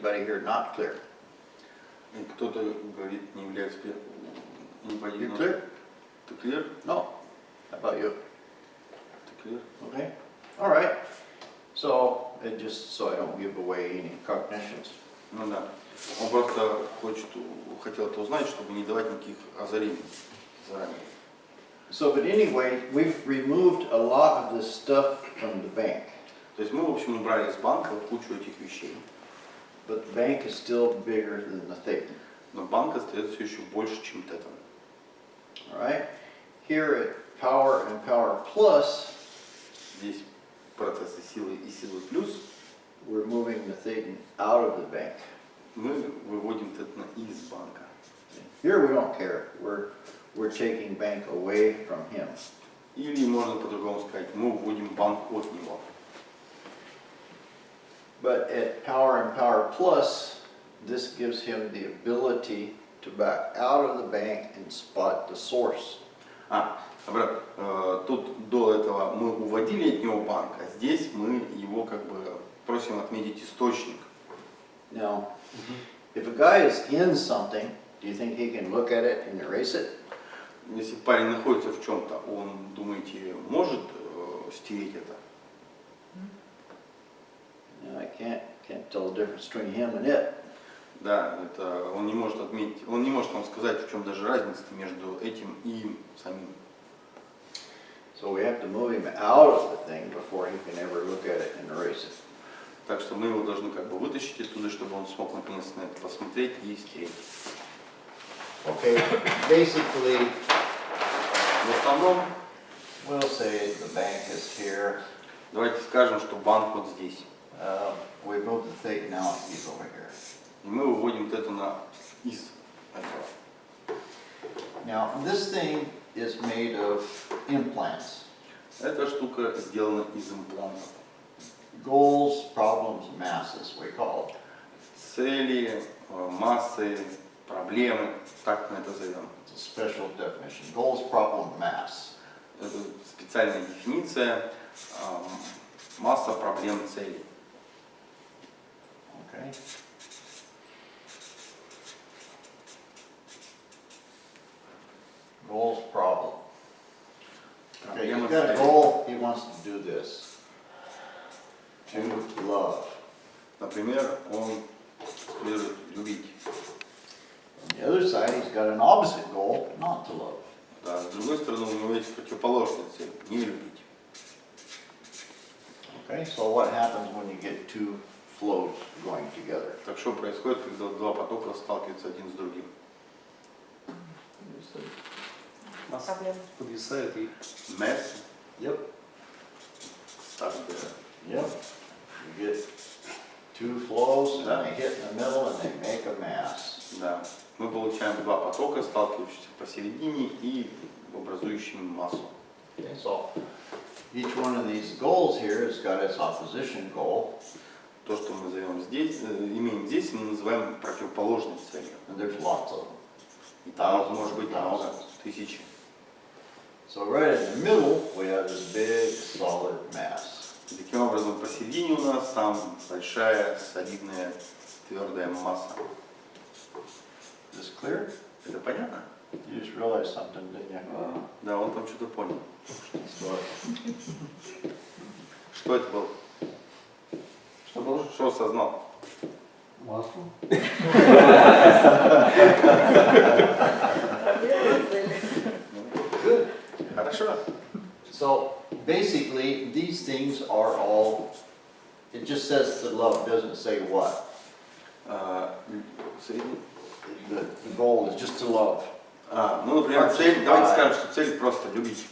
anybody here not clear? И кто-то говорит, не является не You clear? Ты clear? No. How about you? Ты clear? Okay. All right. So, just so I don't give away any cognitions. Ну да. Он просто хотел это узнать, чтобы не давать никаких озарений заранее. So, but anyway, we've removed a lot of this stuff from the bank. То есть мы, в общем, убрали из банка кучу этих вещей. But the bank is still bigger than the thing. Но банк остается еще больше, чем это. All right. Here at Power and Power Plus, Здесь процессы силы и силы плюс. we're moving the thing out of the bank. Мы выводим Тетана из банка. Here we don't care. We're taking bank away from him. Или можно по-другому сказать, мы выводим банк от него. But at Power and Power Plus, this gives him the ability to back out of the bank and spot the source. Тут до этого мы уводили от него банк, а здесь мы его как бы просим отметить источник. Now, if a guy is in something, do you think he can look at it and erase it? Если парень находится в чем-то, он, думаете, может стереть это? No, I can't tell the difference between him and it. Да, это он не может отметить, он не может вам сказать, в чем даже разница между этим и им самим. So we have to move him out of the thing before he can ever look at it and erase it. Так что мы его должны как бы вытащить оттуда, чтобы он смог наконец на это посмотреть и стереть. Okay, basically, В основном, we'll say the bank is here. давайте скажем, что банк вот здесь. We move the thing now, he's over here. И мы выводим Тетана из этого. Now, this thing is made of implants. Эта штука сделана из имплантов. Goals, problems, masses, we call it. Цели, массы, проблемы, так мы это зовем. It's a special definition. Goals, problem, mass. Это специальная дефиниция, масса, проблем, целей. Okay. Goals, problem. Okay, he's got a goal, he wants to do this. To love. Например, он планирует любить. On the other side, he's got an opposite goal, not to love. Да, с другой стороны, у него есть противоположная цель – не любить. Okay, so what happens when you get two flows going together? Так что происходит, когда два потока сталкиваются один с другим? Масса подвисает и... Mass Yep. starts there. Yep. You get two flows and they hit in the middle and they make a mass. Да. Мы получаем два потока, сталкивающихся посередине и образующими массу. Okay, so each one of these goals here has got its opposition goal, То, что мы зовем здесь, имеем здесь, мы называем противоположной целью. and there's lots of them. И там может быть много, тысячи. So right in the middle, we have this big solid mass. И таким образом, посередине у нас там большая, солидная, твердая масса. Is this clear? Это понятно? You just realized something, didn't you? Да, он там что-то понял. What? Что это было? Что было? Что осознал? Масло. Хорошо. So basically, these things are all, it just says to love, doesn't say what. Средний. The goal is just to love. Ну, например, цель, давайте скажем, что цель просто любить.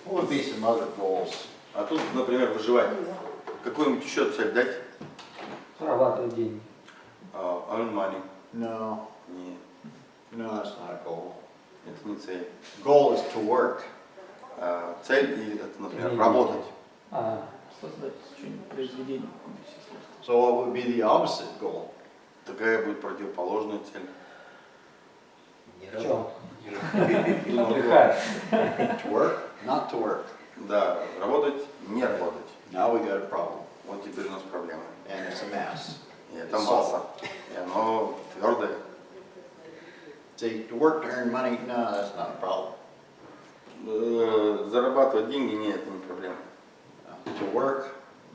What would be some other goals? А тут, например, выживать. Какую-нибудь еще цель дать? Зарабатывать деньги. Earn money. No, Не, no, that's not a goal. это не цель. Goal is to work. Цель, и это, например, работать. Создать что-нибудь, произведение. So what would be the opposite goal? Такая будет противоположная цель. В чем? Ну, Отдыхать. To work, not to work. Да, работать, не работать. Now we got a problem, Вот теперь у нас проблема. and it's a mass. И это масса. И оно твердое. See, to work to earn money, no, that's not a problem. Зарабатывать деньги, нет, это не проблема. To work,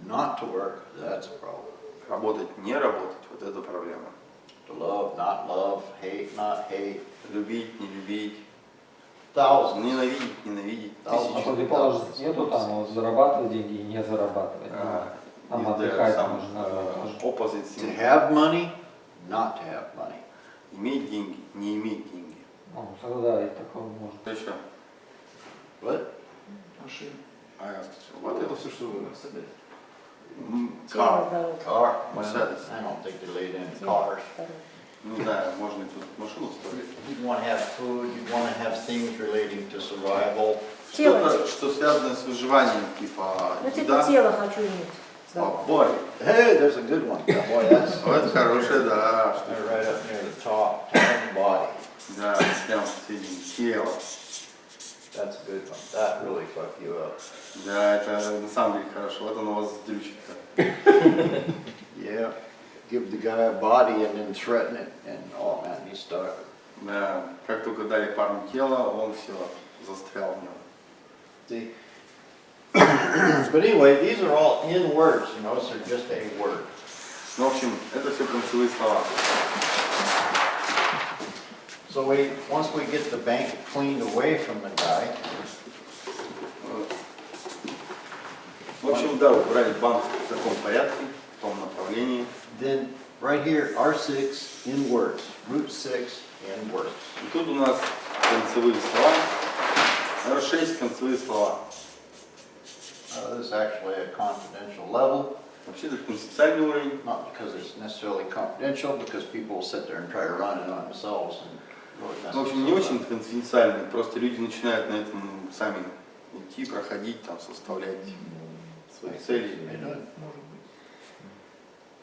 not to work, that's a problem. Работать, не работать, вот это проблема. To love, not love, hate, not hate, Любить, не любить, thousands. ненавидеть, ненавидеть, А тысячи. противоположности нету там, вот зарабатывать деньги и не зарабатывать. Там Is there отдыхать some, можно назвать. opposite To thing? have money, not to have money. Иметь деньги, не иметь деньги. Ну, тогда и такого можно. Что еще? What? Машина. А я сказал, вот это все, что вы. Мерседес. Кар, Car? Mercedes. I don't think they laid in cars. Ну да, можно и тут машину строить. You'd want to have food, you'd want to have things relating to survival. Что-то, что связано с выживанием, типа Ну, типа еда. тело хочу иметь. О, бой. Hey, there's a good one. Boy, that's Вот хорошая, да. they're right up near the top, top of the body. Да, прям сидим, тело. That's a good one. That really fucked you up. Да, это на самом деле хорошо. Вот оно вас дрючит-то. Yeah. Give the guy a body and then threaten it, and oh man, he's stuck. Да, как только дали парню тело, он все, застрял в нем. See? But anyway, these are all in words, you notice they're just a word. Ну, в общем, это все концевые слова. So once we get the bank cleaned away from the guy, В общем, да, убрали банк в таком порядке, в том направлении. then right here, R6 in words, root 6 in words. И тут у нас концевые слова. R6 концевые слова. This is actually a confidential level, Вообще это концептуальный уровень. not because it's necessarily confidential, because people will sit there and try to run it on themselves and really mess В общем, не themselves очень up. конфиденциальный, просто люди начинают на этом сами идти, проходить, там, составлять свои цели. They don't-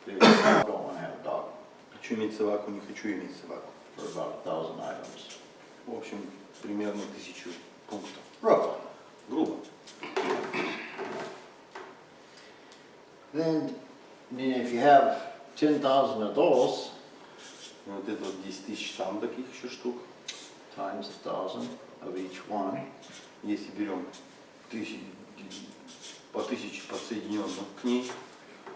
Привет. I don't want to have a dog Хочу иметь собаку, не хочу иметь собаку. for about 1,000 items. В общем, примерно 1000 пунктов. Roughly. Грубо. Then if you have 10,000 of those, И вот это вот 10 тысяч там таких еще штук. times 1,000 of each one, Если берем по 1000 подсоединенных к ней,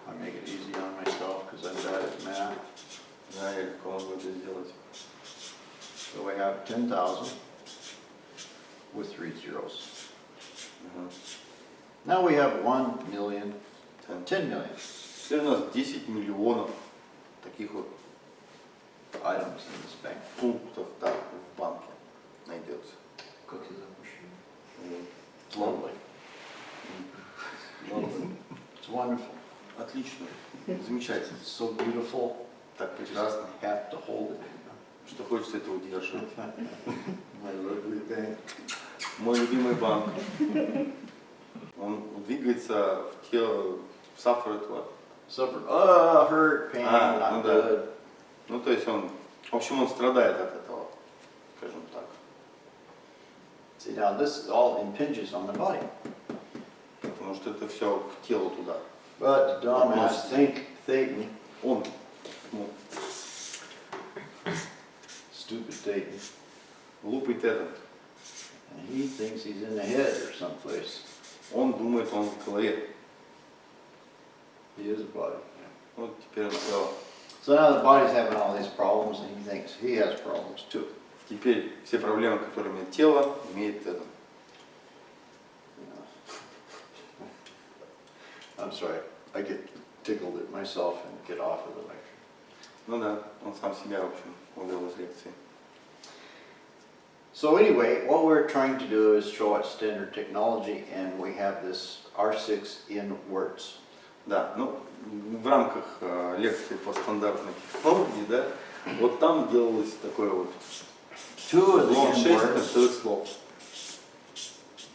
I make it easy on myself because I'm bad at math. да, я легко могу это сделать. So we have 10,000 with 3 zeros. Угу. Now we have 1 million, 10. 10 million Теперь у нас 10 миллионов таких вот items in this bank. пунктов, да, в банке найдется. It's lovely. It's wonderful. Отлично, замечательно, It's so beautiful. так You just прекрасно, have to hold it. что хочется это удержать. My lovely bank. Мой любимый банк, он двигается в тело, в саффорет. Suffer, oh, hurt, pain, Ah, not ну да. good. Ну, то есть он, в общем, он страдает от этого, скажем так. See, now this all impinges on the body. Потому что это все к телу туда. But dumbass Thetan, Он, ну, stupid Thetan, глупый этот, and he thinks he's in the head or someplace. он думает, он в голове. He is a body. Вот теперь он сказал, So now the body's having all these problems, and he thinks he has problems too. теперь все проблемы, которые имеет тело, имеет это. You know. I'm sorry, I get tickled at myself and get off of the lecture. Ну да, он сам себя, в общем, увел из лекции. So anyway, what we're trying to do is show it standard technology, and we have this R6 in words. Да, ну, в рамках лекции по стандартной технологии, да, вот там делалось такое вот Two of the блок in 6 words концевых слов.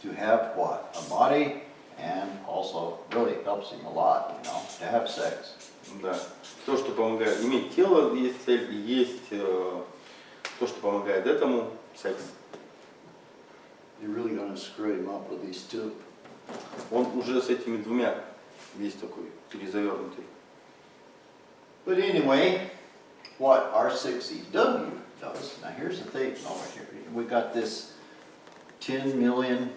to have what? A body, and also really helps him a lot, you know, to have sex. Да. То, что помогает, иметь тело есть цель, и есть то, что помогает этому, секс. You're really gonna screw him up with these two. Он уже с этими двумя весь такой перезавернутый. But anyway, what R6EW does, now here's the thing, over here, we got this 10 million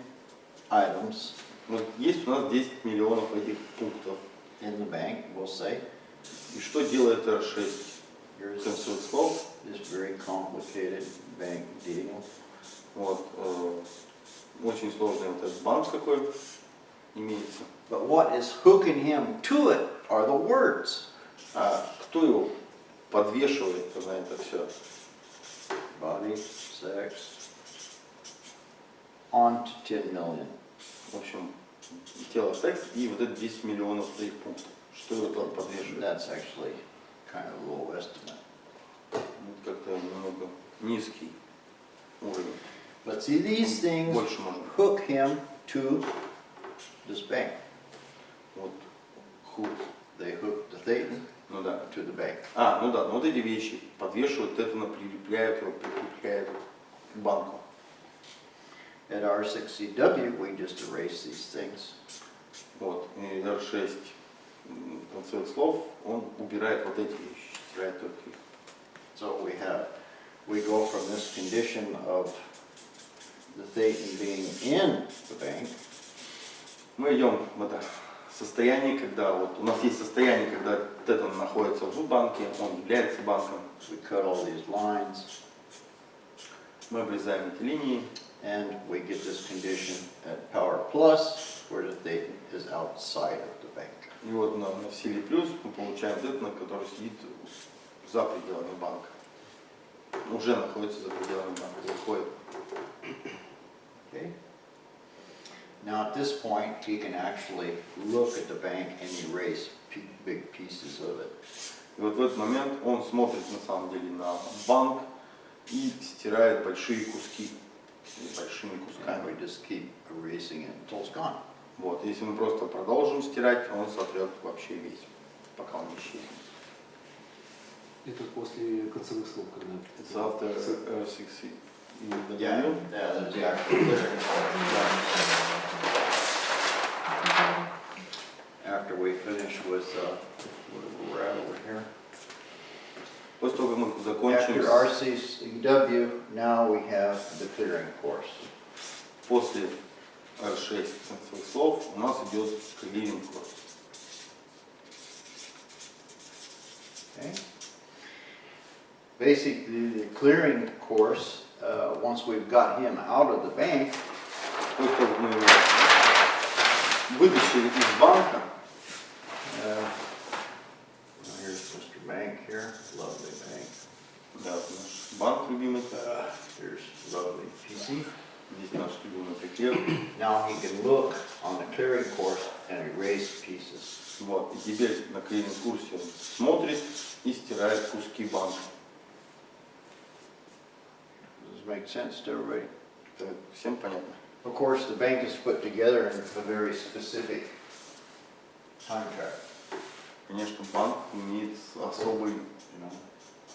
items Вот есть у нас 10 миллионов этих пунктов. in the bank, we'll say. И что делает R6? Here's Концевых слов. this very complicated bank deal. Вот, очень сложный вот этот банк такой имеется. But what is hooking him to it are the words. А кто его подвешивает на это все? Body, sex, on to 10 million. В общем, тело, секс и вот это 10 миллионов этих пунктов. Что его там подвешивает? That's actually kind of a low estimate. Вот как-то немного низкий уровень. But see, these things Больше можно. hook him to this bank. Вот хук. They hook the Thetan Ну да. to the bank. А, ну да, ну вот эти вещи подвешивают, это прилепляют его, прикрепляют к банку. At R6CW, we just erase these things. Вот, и R6 концевых слов, он убирает вот эти вещи, стирает только их. So we go from this condition of the Thetan being in the bank, Мы идем в это состояние, когда вот у нас есть состояние, когда Тетан находится в банке, он является банком. we cut all these lines, Мы обрезаем эти линии, and we get this condition at power plus, where the Thetan is outside of the bank. и вот на силе плюс мы получаем Тетана, который сидит за пределами банка. Уже находится за пределами банка, выходит. Okay? Now at this point, he can actually look at the bank and erase big pieces of it. И вот в этот момент он смотрит на самом деле на банк и стирает большие куски, большими And кусками. we just keep erasing it until it's gone. Вот, если мы просто продолжим стирать, он сотрет вообще весь, пока он не исчезнет. Это после концевых слов, когда... It's after R6 Yeah, that's the actual clearing part. After we finish with, where we're at over here. После того, как мы закончим, After RCCW, now we have the clearing course. после R6 концевых слов у нас идет клиринг курс. Okay? Basically, the clearing course, once we've got him out of the bank, После того, как мы его вытащили из банка, here's Mr. Bank here, lovely bank. да, наш банк любимый, Here's lovely PC. здесь наш любимый прикреп. Now he can look on the clearing course and erase pieces. Вот, и теперь на клиринг курсе он смотрит и стирает куски банка. Does this make sense to everybody? Это всем понятно? Of course, the bank is put together in a very specific time track. Конечно, банк имеет особый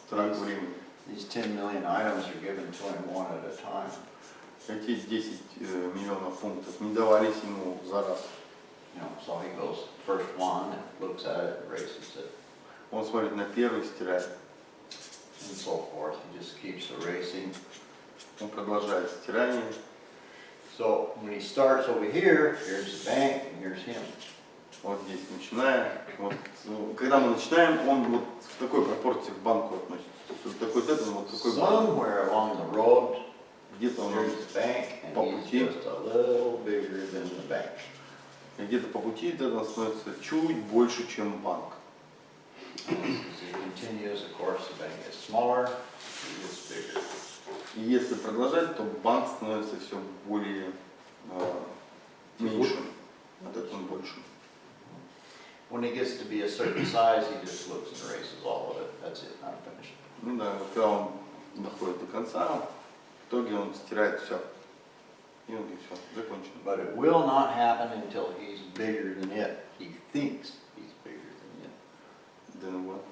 трак времени. These 10 million items are given to him one at a time. Эти 10 миллионов пунктов не давались ему за раз. You know, so he goes first one and looks at it, erases it, Он смотрит на первый, стирает. and so forth. He just keeps erasing. Он продолжает стирание. So when he starts over here, here's the bank and here's him. Вот здесь начинаем. Вот, когда мы начинаем, он вот в такой пропорции к банку относится. Вот такой Тетан, вот такой банк. Somewhere along the road, Где-то он there's the bank, and По he's пути. just a little bigger than the bank. где-то по пути Тетан становится чуть больше, чем банк. As he continues, of course, the bank is smaller, he gets bigger. И если продолжать, то банк становится все более меньшим, а Тетан большим. When he gets to be a certain size, he just looks and erases all of it. That's it, I'm finished. Ну да, вот когда он доходит до конца, в итоге он стирает все. И он все, закончено. But it will not happen until he's bigger than it. He thinks he's bigger than it. Then what?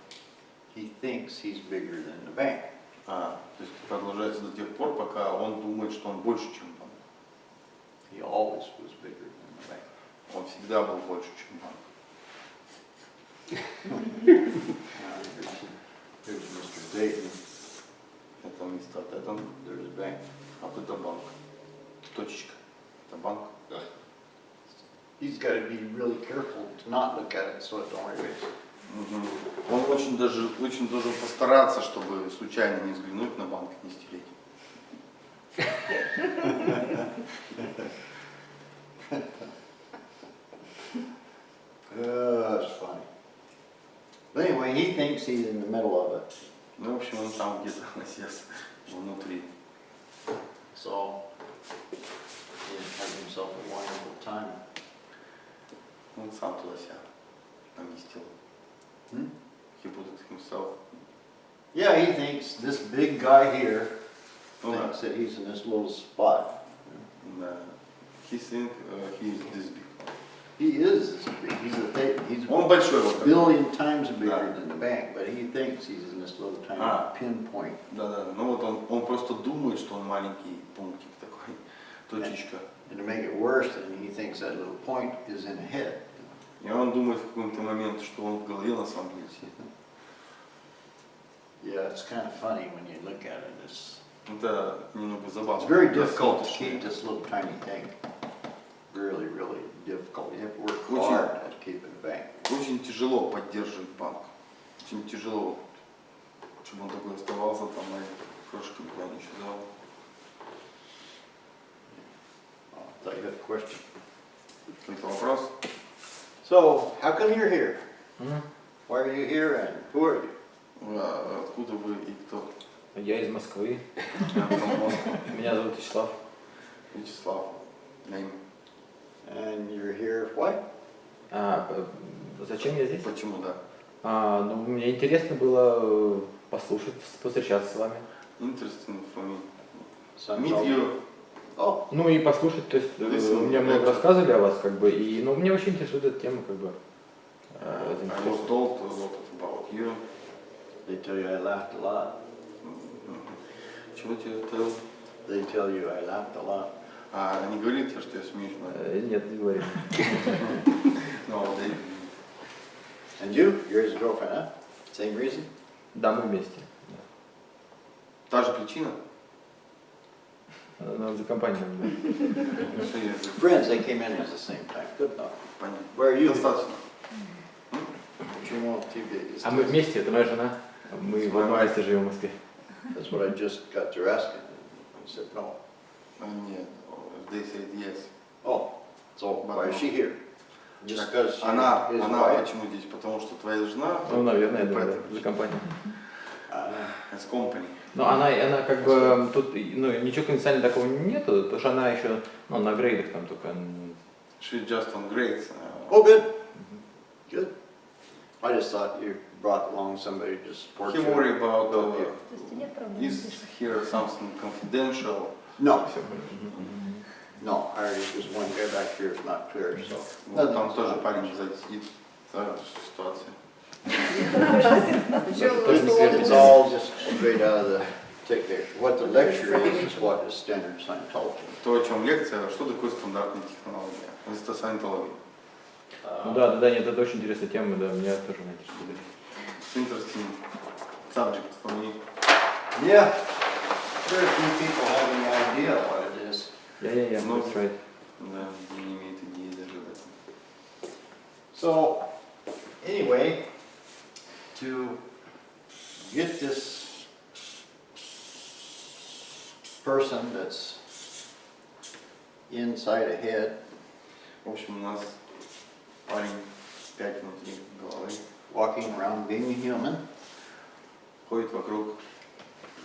He thinks he's bigger than the bank. То есть продолжается до тех пор, пока он думает, что он больше, чем банк. He always was bigger than the bank. Он всегда был больше, чем банк. Here's Mr. Dayton, Это место, это, there's a bank. а вот это банк. Точечка. Это банк. He's gotta be really careful to not look at it, so it don't erase. Мгм. Он очень должен постараться, чтобы случайно не взглянуть на банк и не стереть. That's funny. But anyway, he thinks he's in the middle of it, Ну, в общем, он там где-то насес внутри. so he has himself a wonderful time. Он сам туда себя поместил. Hmm? He put it himself. Yeah, he thinks this big guy here Ну да. thinks that he's in this little spot. Да. He think he is this big. He is this big. He's Он большой вот a такой. billion times bigger Да. than the bank, but he thinks he's in this little tiny А. pinpoint. Да. Ну вот он просто думает, что он маленький пунктик такой, точечка. And to make it worse, then he thinks that little point is in the head. И он думает в какой-то момент, что он в голове на самом деле сидит. Yeah, it's kind of funny when you look at it. It's Это немного забавно. It's very difficult to keep this little tiny thing. Really, really difficult. You have to work Очень- hard at keeping the bank. Очень тяжело поддерживать банк. Очень тяжело, чтобы он такой оставался там и крошки никуда не исчезал. Oh, I thought you had a question. Какой-то вопрос? So, how come you're here? М? Why are you here and who are you? Откуда вы и кто? Я из Москвы. Я from Moscow. Меня зовут Вячеслав. Вячеслав. Name. And you're here, why? Зачем я здесь? Почему, да? Ну, мне интересно было послушать, повстречаться с вами. Interesting for me. Son Meet told you. Oh, Ну и послушать, то есть Listen, мне много lecture. рассказывали о вас, как бы, и, ну, мне очень интересует эта тема, как бы. I was told a lot about you. they tell you I laughed a lot. Чего тебе tell? They tell you I laughed a lot. Они говорили тебе, что я смеюсь, Нет, не говори. но they... And you? You're his girlfriend, huh? Same reason? Да, мы вместе. Та же причина? За компанию. Да. Что я Friends, they came in at the same time. Good enough. понятно. Where are you? Достаточно. What you want to get? А мы вместе, это моя жена. Мы в одном месте живем в Москве. That's what I just got through asking. I said no. Нет, they said yes. Oh, so why is she here? Just because she's Она his wife? почему здесь? Потому что твоя жена? Ну, наверное, да, Поэтому за компанию. As company. Но она как бы, тут, ну, ничего конфиденциального такого нету, потому что она еще, ну, на грейдах там только. She's just on grades. Oh, good. Good. I just thought you brought along somebody to support He you. worry about Help you. То есть нет проблем. is here something confidential. No, Все. no, I already, there's one guy back here is not clear, so. Вот там тоже парень сзади сидит. Та же ситуация. Тоже не свежий. It's all just straight out of the ticket. What the lecture is what is standard Scientology. То, о чем лекция, что такое стандартная технология? Это саентология. Ну да, нет, это очень интересная тема, да, меня тоже интересует. It's interesting subject for me. Yeah, very few people have any idea what it is. Я, Ну, that's right. Да, не имеет идеи даже об этом. So, anyway, to get this person that's inside a head, В общем, у нас парень 5 внутри головы, walking around being a human, ходит вокруг,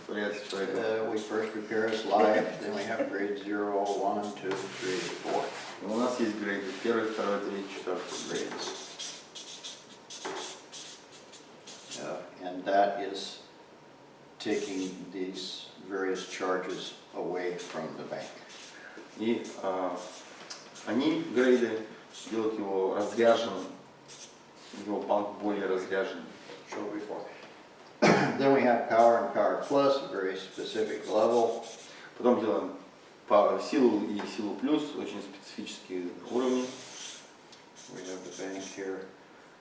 притворяется человеком. we first prepare his life, then we have grade 0, 1, 2, 3, 4. И у нас есть грейды. 1, 2, 3, 4 грейды. And that is taking these various charges away from the bank. И они, грейды, делают его разряженным, его банк более разряженным. Show before. Then we have power and power plus, a very specific level. Потом делаем по силу и силу плюс, очень специфические уровни. We have the bank here.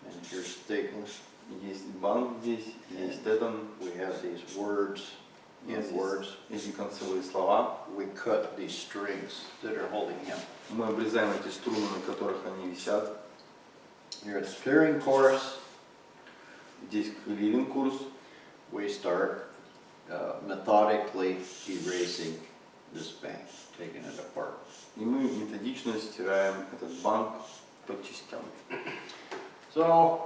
And here's Thayton. Есть банк здесь, есть Тетон, We have these words, есть in words. эти концевые слова. We cut these strings that are holding him. Мы обрезаем эти струны, на которых они висят. Here it's clearing chorus. Здесь клиринг курс. We start methodically erasing this bank, taking it apart. И мы методично стираем этот банк по частям. So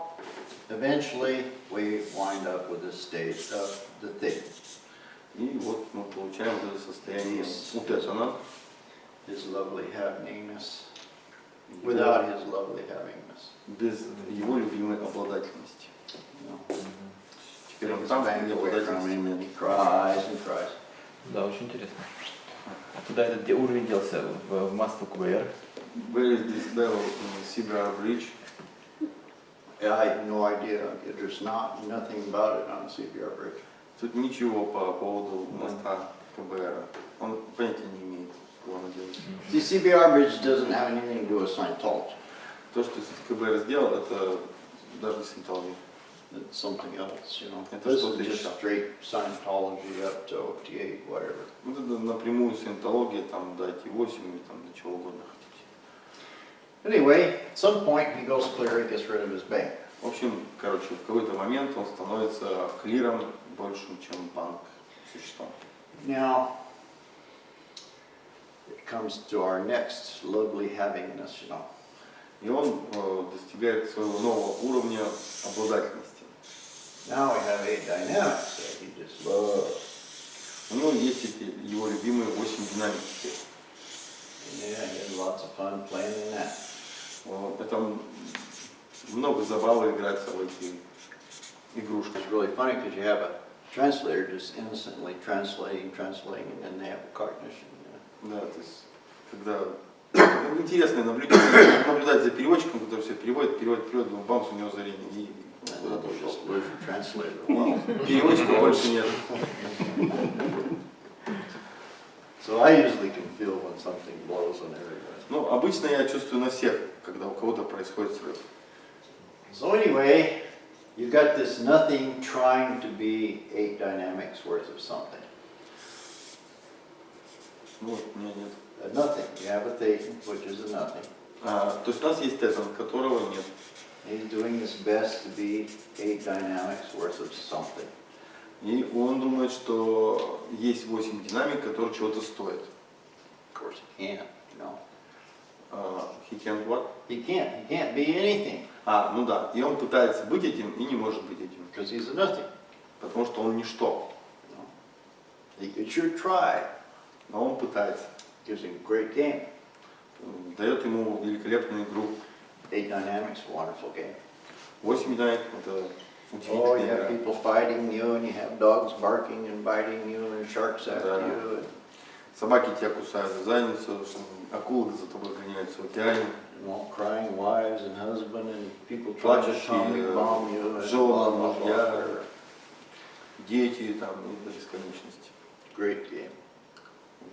eventually we wind up with this state of the thing. И вот мы получаем вот это состояние Yes. у Тетона. His lovely havingness, without his lovely havingness. Без его любимой обладательности. You know, Теперь take он his там, bank где away from обладательности him and нет. he cries and cries. Да, очень интересно. Куда этот уровень делся в Master QBR? Where is this level in CBR Bridge? Yeah, I have no idea. There's nothing about it on CPR bridge. Тут ничего по поводу моста КБР. Он понятия не имеет, куда он делает. See, CPR bridge doesn't have anything to do with Scientology. То, что КБР сделал, это даже синтология. It's something else, you know. Это This что-то is just еще. straight Scientology up to OT8, whatever. Вот это напрямую синтология, там, до IT8 или там до чего угодно хотите. Anyway, at some point he goes clear and gets rid of his bank. В общем, короче, в какой-то момент он становится клиром большим, чем банк существом. Now, it comes to our next lovely havingness, you know. И он достигает своего нового уровня обладательности. Now we have 8 dynamics that he just loves. У него есть эти его любимые 8 динамик теперь. Yeah, he had lots of fun playing in that. Это много забавы играться в эти игрушки. It's really funny because you have a translator just innocently translating, and then they have a cognition. Да, то есть, когда интересное наблюдать за переводчиком, который все переводит, думаю, бамс, у него озарение. И And then they'll just lose your translator. Wow. переводчика больше нет. So I usually can feel when something blows on everybody. Ну, обычно я чувствую на всех, когда у кого-то происходит срыв. So anyway, you got this nothing trying to be 8 dynamics worth of something. Ну, вот, у меня нет. A nothing. You have a thing, which is a nothing. То есть у нас есть Тетон, которого нет. He's doing his best to be 8 dynamics worth of something. И он думает, что есть 8 динамик, которые чего-то стоят. Of course he can't, you know. He can't what? He can't be anything Ну да. И он пытается быть этим и не может быть этим. because he's a nothing. Потому что он ничто. You know. He could sure try. Но он пытается. Gives him a great game. Дает ему великолепную игру. 8 dynamics, wonderful game. 8 динамик — это Oh, удивительная you have игра. people fighting you, and you have dogs barking and biting you, and sharks after Да. you, Собаки тебя кусают за задницу, акулы за тобой гоняются в океане, and all crying wives and husband, and people trying to плачущие bomb you, and жены, blah, blah, blah, мужья, whatever. дети там и до бесконечности. Great game,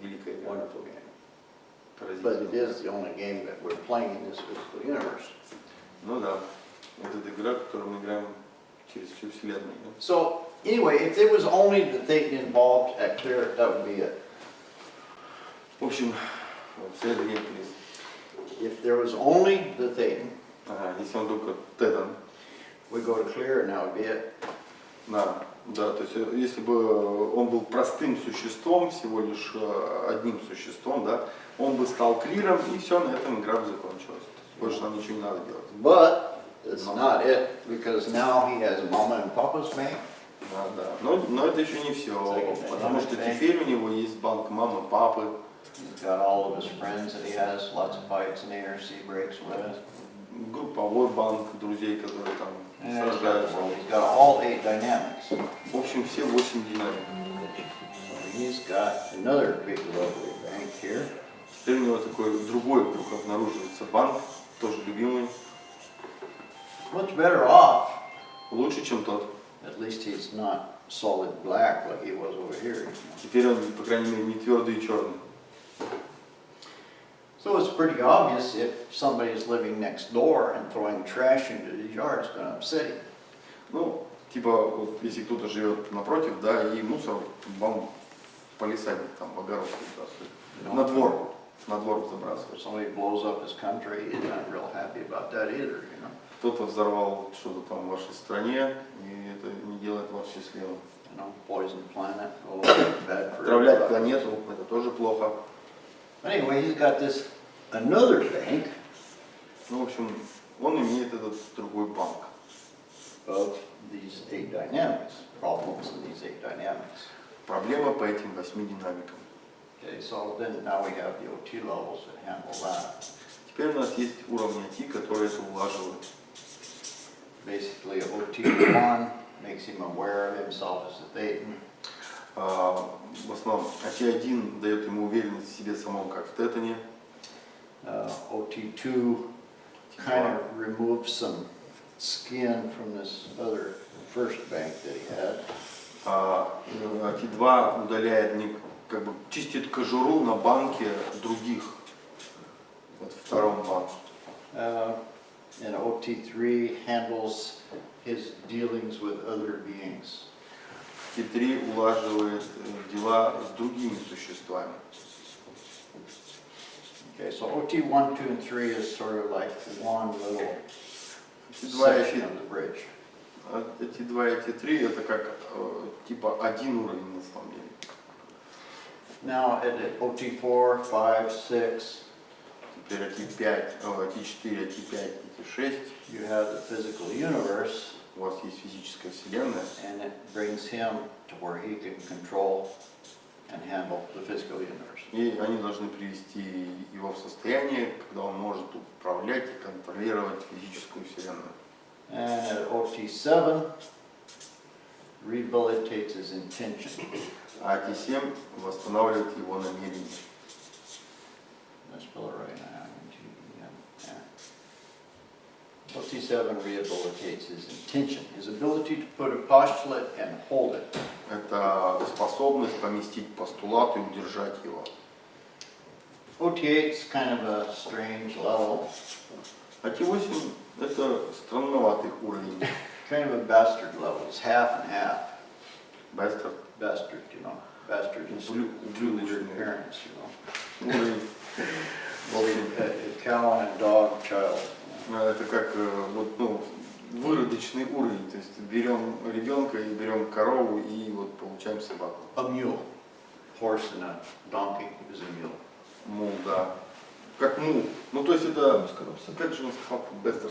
Великая игра. wonderful game. But it Поразительная. is the only game that we're playing in this physical universe. Ну да. Вот эта игра, которую мы играем через всю вселенную. Да? So, anyway, if there was only the thing involved at clear, that would be it. В общем, вот, следующий геймплей. If there was only the thing, Если он только Тетон, we go to clear, and that would be it. да, то есть если бы он был простым существом, всего лишь одним существом, да, он бы стал клиром, и все, на этом игра бы закончилась. Больше нам ничего не надо делать. But it's not it, because now he has mama and papa's bank. Да. Но это еще не все, потому что теперь у него есть банк мамы, папы, He's got all of his friends that he has, lots of fights and ARC breaks with. групповой банк друзей, которые там And сражаются. he's got all 8 dynamics. В общем, все 8 динамик. So he's got another big lovely bank here. Теперь у него такой другой вдруг обнаруживается банк, тоже любимый, Much better off. лучше, чем тот. At least he's not solid black like he was over here. Теперь он, по крайней мере, не твердый и черный. So it's pretty obvious if somebody's living next door and throwing trash into his yard, it's gonna upset him. Ну, типа, вот, если кто-то живет напротив, да, и мусор вам в палисадник, там, в огород выбрасывает. You know? На двор забрасывает. If somebody blows up his country, he's not real happy about that either, you know? Кто-то взорвал что-то там в вашей стране, и это не делает вас счастливым. You know, poison planet, oh, bad for Отравлять everybody. планету, это тоже плохо. Anyway, he's got this another bank Ну, в общем, он имеет этот другой банк. of these 8 dynamics, problems in these 8 dynamics. Проблема по этим 8 динамикам. Okay, so then now we have the OT levels that handle that. Теперь у нас есть уровни OT, которые это улаживают. Basically, OT1 makes him aware of himself as a Thetan. В основном OT1 дает ему уверенность в себе самом, как в Тетане. OT2 kind of removes some skin from this other first bank that he had. OT2 удаляет, как бы чистит кожуру на банке других, вот в втором банке. And OT3 handles his dealings with other beings. OT3 улаживает дела с другими существами. Okay, so OT1, 2, and 3 is sort of like one little OT2 section of the bridge. OT2 и OT3 это как типа один уровень на самом деле. Now at OT4, 5, 6, Теперь OT5, OT4, OT5, OT6. you have the physical universe, У вас есть физическая вселенная, and it brings him to where he can control and handle the physical universe. и они должны привести его в состояние, когда он может управлять и контролировать физическую вселенную. And at OT7, rehabilitates his intention. А OT7 восстанавливает его намерение. Did I spell it right now? OT7 rehabilitates his intention, his ability to put a postulate and hold it. Это способность поместить постулат и удержать его. OT8 is kind of a strange level, OT8 это странноватый уровень. kind of a bastard level. It's half and half. Бестер. Bastard, you know. Bastard is two weird parents, you know. Уровень. A cow and a dog child. Это как вот, ну, выродочный уровень, то есть берем ребенка и берем корову и вот получаем собаку. A mule. Horse and a donkey is a mule. Мул, да. Как мул. Ну то есть это, как же он сказал, бестер?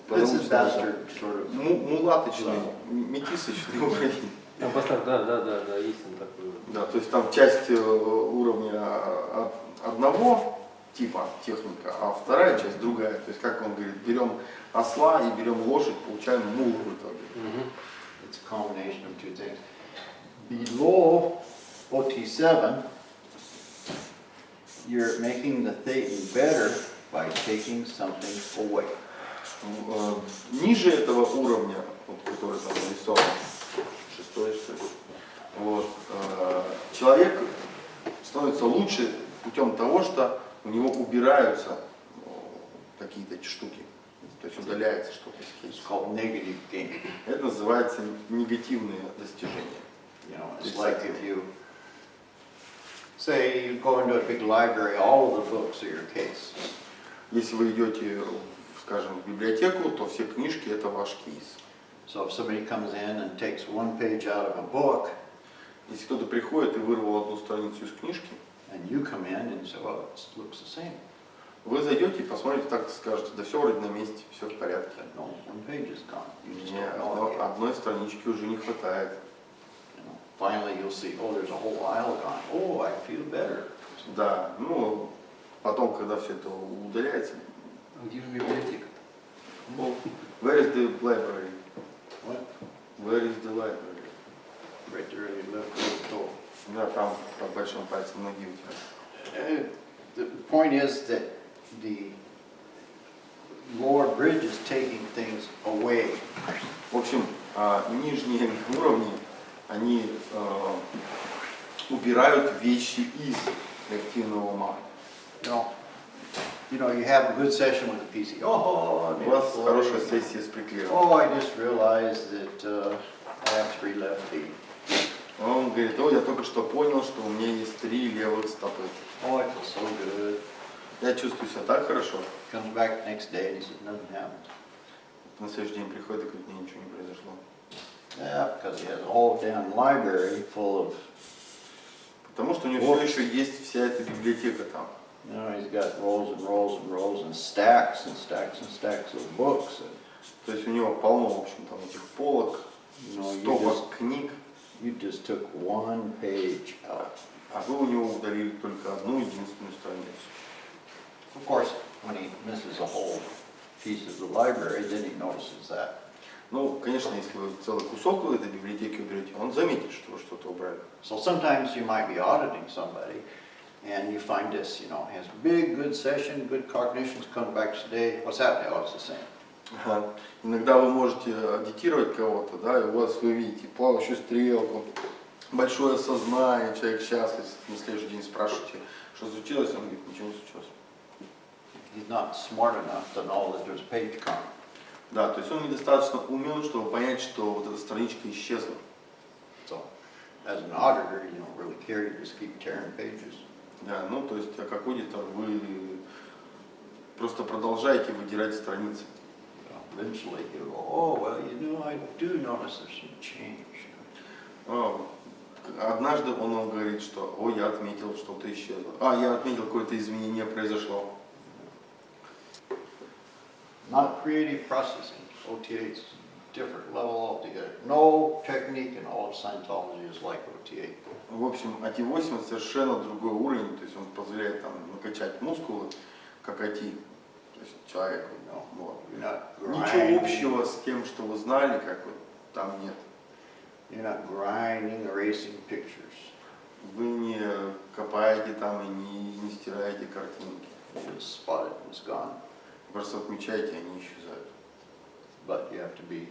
This is bastard sort of. Мулаточный, метисочный уровень. Там поставь, да, есть там такой. Да, то есть там часть уровня одного типа техника, а вторая часть другая. То есть, как он говорит, берем осла и берем лошадь, получаем мул в итоге. It's a combination of two things. Below OT7, you're making the Thetan better by taking something away. Ниже этого уровня, вот, который там нарисован, шестой, что ли, вот, человек становится лучше путем того, что у него убираются какие-то штуки, то есть удаляется что-то из It's кейса. called negative gain. Это называется негативные достижения. You know, it's like if you say you go into a big library, all of the books are your case. Если вы идете, скажем, в библиотеку, то все книжки это ваш кейс. So if somebody comes in and takes one page out of a book, Если кто-то приходит и вырвал одну страницу из книжки, and you come in and say, well, it looks the same. вы зайдете и посмотрите, так скажете, да все вроде на месте, все в порядке. But no, one page is gone. You just Мне don't know it yet. одной странички уже не хватает. You know, finally, you'll see, oh, there's a whole aisle gone. Oh, I feel better. Да, ну, потом, когда все это удаляется, А где же библиотека? ну, where is the library? What? Where is the library? Right there, you left the door. Да, там по большому пальцу ноги у тебя. The point is that the lower bridge is taking things away. В общем, нижние уровни, они убирают вещи из коллективного ума. you have a good session with the PC. Oh, У вас хорошая сессия с приклеем. oh, I just realized that I have 3 left feet. Он говорит, я только что понял, что у меня есть 3 левых стопы. Oh, I feel so good. Я чувствую себя так хорошо. Comes back next day and he says, nothing happened. На следующий день приходит и говорит, мне ничего не произошло. Yeah, because he has a whole damn library full of, Потому что у него все еще есть вся эта библиотека там. he's got rows and rows and rows and stacks and stacks and stacks of books. And, То есть у него полно, в общем, там этих полок, you стопок книг, just took 1 page out. а вы у него удалили только одну единственную страницу. Of course, when he misses a whole piece of the library, then he notices that. Ну, конечно, если вы целый кусок в этой библиотеке уберете, он заметит, что вы что-то убрали. So sometimes you might be auditing somebody and you find this, has big, good session, good cognitions, comes back today, what's happening? Oh, it's the same. Ага. Иногда вы можете аудитировать кого-то, да, и у вас вы видите плавающую стрелку, большое сознание, человек счастлив, на следующий день спрашиваете, что случилось, он говорит, ничего не случилось. He's not smart enough to know that there's page count. Да, то есть он недостаточно умен, чтобы понять, что вот эта страничка исчезла. So, as an auditor, you don't really care, you just keep tearing pages. Да, ну то есть, как аудитор, вы просто продолжаете выдирать страницы. Eventually he'll go, oh, well, I do notice there's some change. Однажды он нам говорит, что, я отметил, что-то исчезло. Я отметил, какое-то изменение произошло. Not creative processing, OTA is different level altogether. No technique in all of Scientology is like OTA. В общем, AT8 совершенно другой уровень, то есть он позволяет там накачать мускулы, как AT. То есть человеку, вот. You're not Ничего grinding, общего с тем, что вы знали, как вот там нет. you're not grinding, erasing pictures. Вы не копаете там и не стираете картинки. You just spot it and it's gone. Просто отмечаете, и они исчезают. But you have to be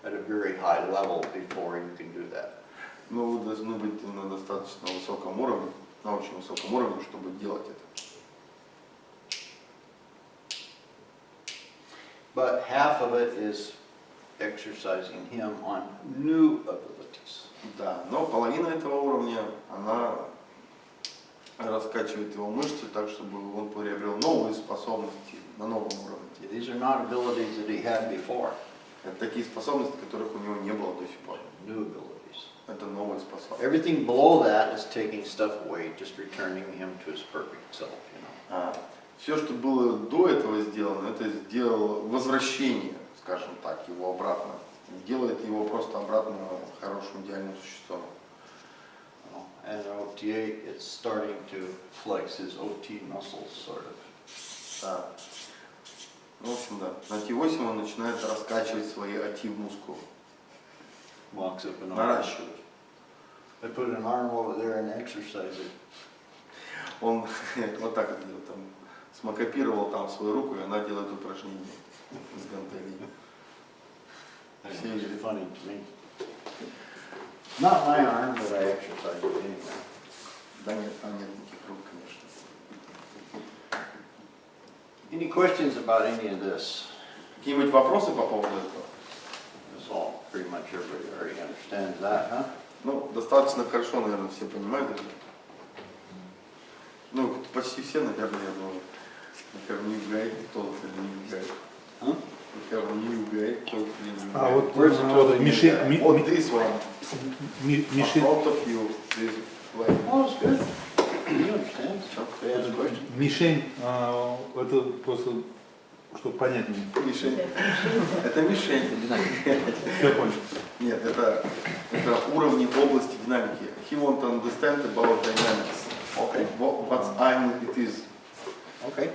at a very high level before you can do that. Но вы должны быть на достаточно высоком уровне, на очень высоком уровне, чтобы делать это. But half of it is exercising him on new abilities. Да, но половина этого уровня, она раскачивает его мышцы так, чтобы он приобрел новые способности на новом уровне. These are not abilities that he had before, Это такие способности, которых у него не было до сих пор. new abilities. Это новые способности. Everything below that is taking stuff away, just returning him to his perfect self, Все, что было до этого сделано, это сделал возвращение, скажем так, его обратно. Делает его просто обратно хорошим идеальным существом. And OTA, it's starting to flex his OT muscles, sort of. Да. В общем, да. На T8 он начинает раскачивать свои AT-мускулы. Walks up and over. Наращивать. I put an arm over there and exercise it. Он вот так вот делает, там, смакопировал там свою руку, и она делает упражнение с гантелей. It's really funny to me. Not my arm, but I exercise it anyway. Да нет, там нет никаких рук, конечно. Any questions about any of this? Какие-нибудь вопросы по поводу этого? This all, pretty much everybody already understands that, huh? Ну, достаточно хорошо, наверное, все понимают это. Ну, почти все, наверное, я думаю. Например, new guy, totally new guy. Huh? Например, new guy, totally new А guy. вот Where's the total Мишель, guy? Вот this one, in Мишель, front of you, this way. Oh, it's good. You understand? They ask questions. Мишень, это просто, чтобы понятнее. Мишень. Это мишень. Все понял. Нет, это уровни области динамики. He want to understand about dynamics. Okay. What I'm it is. Okay.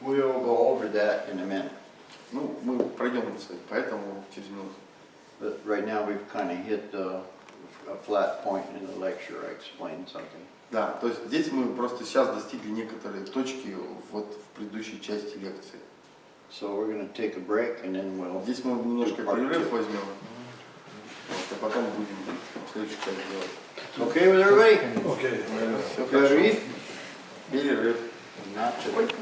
We'll go over that in a minute. Ну, мы пройдем это, поэтому через минуту. But right now, we've kind of hit a flat point in the lecture. I explained something. Да, то есть здесь мы просто сейчас достигли некоторые точки вот в предыдущей части лекции. So we're going to take a break and then we'll. Здесь мы немножко перерыв возьмем. Вот, потом будем следующий шаг делать. Okay with everybody? Окей. Все Перерыв? Перерыв. Not to